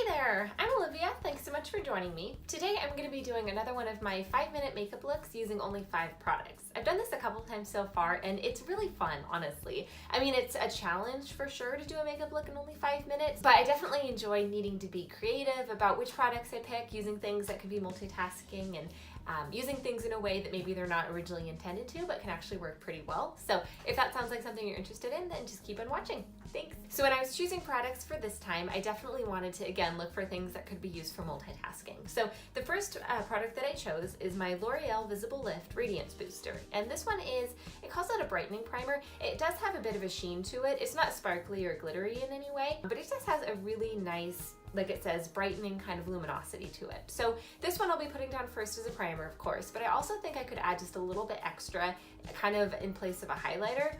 there, I'm Olivia. Thanks so much for joining me. Today I'm going to be doing another one of my 5-minute makeup looks using only 5 products. I've done this a couple times so far and it's really fun, honestly. I mean, it's a challenge for sure to do a makeup look in only 5 minutes, but I definitely enjoy needing to be creative about which products I pick, using things that could be multitasking and using things in a way that maybe they're not originally intended to, but can actually work pretty well. So if that sounds like something you're interested in, then just keep on watching. Thanks. So when I was choosing products for this time, I definitely wanted to, again, look for things that could be used for multitasking. So the first product that I chose is my L'Oreal Visible Lift Radiance Booster. And this one is, it calls it a brightening primer. It does have a bit of a sheen to it. It's not sparkly or glittery in any way, but it just has a really nice, like it says, brightening kind of luminosity to it. So this one I'll be putting down first as a primer, of course, but I also think I could add just a little bit extra, kind of in place of a highlighter,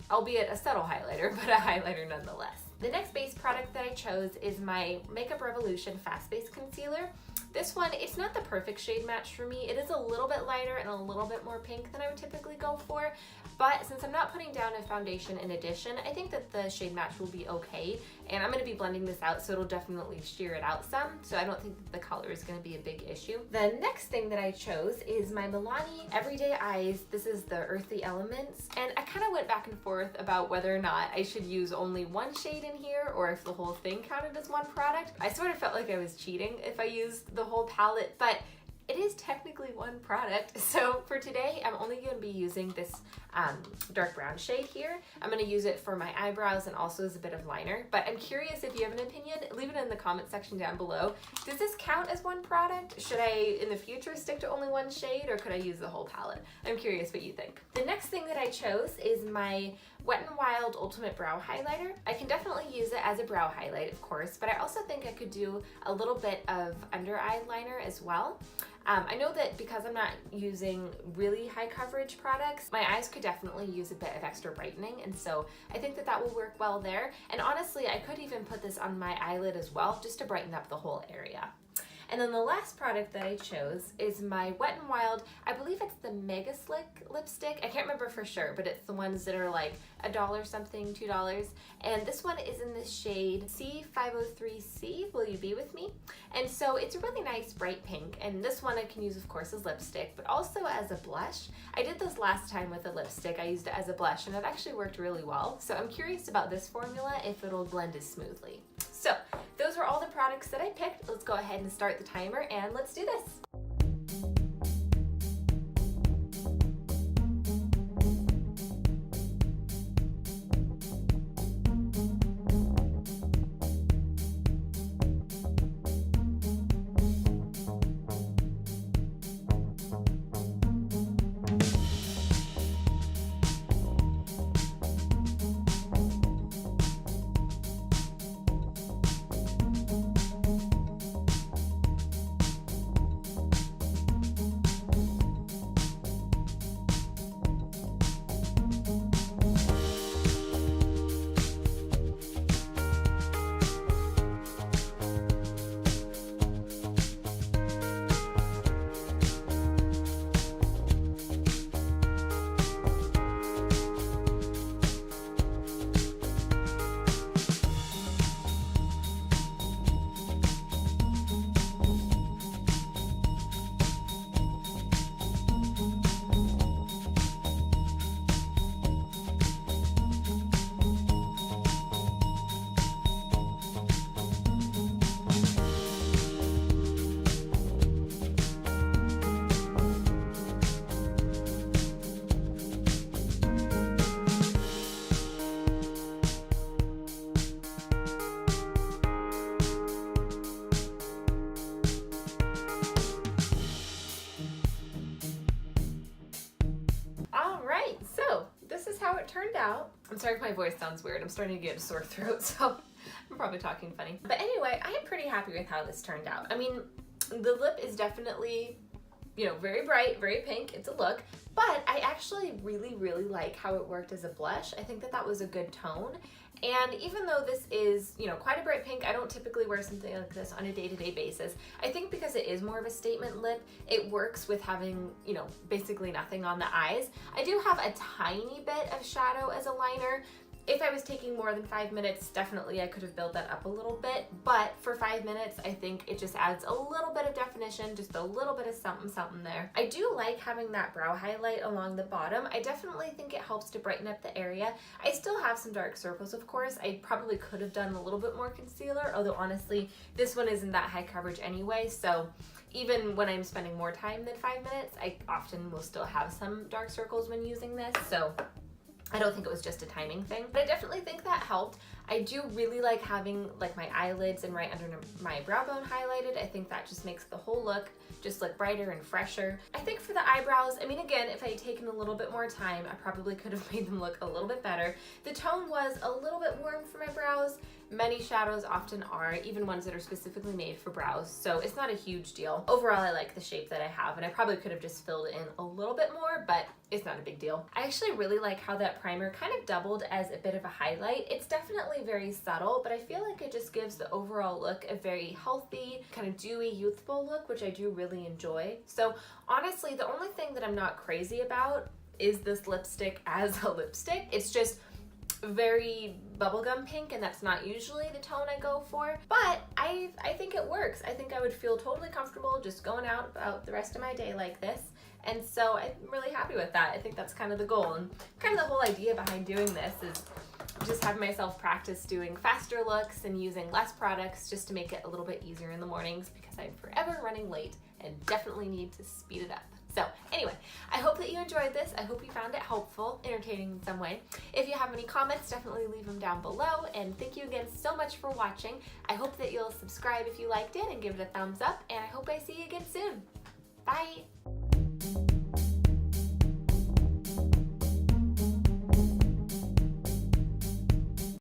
albeit a subtle highlighter, but a highlighter nonetheless. The next base product that I chose is my Makeup Revolution Fast Base Concealer. This one, it's not the perfect shade match for me. It is a little bit lighter and a little bit more pink than I would typically go for, but since I'm not putting down a foundation in addition, I think that the shade match will be okay, and I'm going to be blending this out, so it'll definitely sheer it out some, so I don't think that the color is going to be a big issue. The next thing that I chose is my Milani Everyday Eyes. This is the Earthy Elements, and I kind of went back and forth about whether or not I should use only one shade in here, or if the whole thing counted as one product. I sort of felt like I was cheating if I used the whole palette, but it is technically one product. So for today, I'm only going to be using this dark brown shade here. I'm going to use it for my eyebrows and also as a bit of liner, but I'm curious if you have an opinion, leave it in the comment section down below. Does this count as one product? Should I, in the future, stick to only one shade, or could I use the whole palette? I'm curious what you think. The next thing that I chose is my Wet n Wild Ultimate Brow Highlighter. I can definitely use it as a brow highlight, of course, but I also think I could do a little bit of under eye liner as well. I know that because I'm not using really high coverage products, my eyes could definitely use a bit of extra brightening, and so I think that that will work well there. And honestly, I could even put this on my eyelid as well, just to brighten up the whole area. And then the last product that I chose is my Wet n Wild, I believe it's the Mega Slick lipstick. I can't remember for sure, but it's the ones that are like $1 something, $2. And this one is in the shade C503C, Will You Be With Me? And so it's a really nice bright pink. And this one I can use, of course, as lipstick, but also as a blush. I did this last time with a lipstick. I used it as a blush and it actually worked really well. So I'm curious about this formula, if it'll blend as smoothly. So those are all the products that I picked. Let's go ahead and start the timer and let's do this. How it turned out. I'm sorry if my voice sounds weird. I'm starting to get a sore throat, so I'm probably talking funny. But anyway, I am pretty happy with how this turned out. I mean, the lip is definitely, you know, very bright, very pink. It's a look, but I actually really like how it worked as a blush. I think that that was a good tone. And even though this is, you know, quite a bright pink, I don't typically wear something like this on a day-to-day basis. I think because it is more of a statement lip, it works with having, you know, basically nothing on the eyes. I do have a tiny bit of shadow as a liner, If I was taking more than 5 minutes, definitely I could have built that up a little bit, but for 5 minutes, I think it just adds a little bit of definition, just a little bit of something there. I do like having that brow highlight along the bottom. I definitely think it helps to brighten up the area. I still have some dark circles, of course. I probably could have done a little bit more concealer, although honestly, this one isn't that high coverage anyway, so even when I'm spending more time than 5 minutes, I often will still have some dark circles when using this, so I don't think it was just a timing thing, but I definitely think that helped. I do really like having like my eyelids and right under my brow bone highlighted. I think that just makes the whole look just look brighter and fresher. I think for the eyebrows, I mean, again, if I had taken a little bit more time, I probably could have made them look a little bit better. The tone was a little bit warm for my brows. Many shadows often are, even ones that are specifically made for brows, so it's not a huge deal. Overall, I like the shape that I have, and I probably could have just filled in a little bit more, but it's not a big deal. I actually really like how that primer kind of doubled as a bit of a highlight. It's definitely very subtle, but I feel like it just gives the overall look a very healthy, kind of dewy, youthful look, which I do really enjoy. So honestly, the only thing that I'm not crazy about is this lipstick as a lipstick. It's just very bubblegum pink, and that's not usually the tone I go for, but I think it works. I think I would feel totally comfortable just going out about the rest of my day like this, and so I'm really happy with that. I think that's kind of the goal, and kind of the whole idea behind doing this is just having myself practice doing faster looks and using less products just to make it a little bit easier in the mornings, because I'm forever running late and definitely need to speed it up. So anyway, I hope that you enjoyed this. I hope you found it helpful, entertaining in some way. If you have any comments, definitely leave them down below. And thank you again so much for watching. I hope that you'll subscribe if you liked it and give it a thumbs up. And I hope I see you again soon. Bye.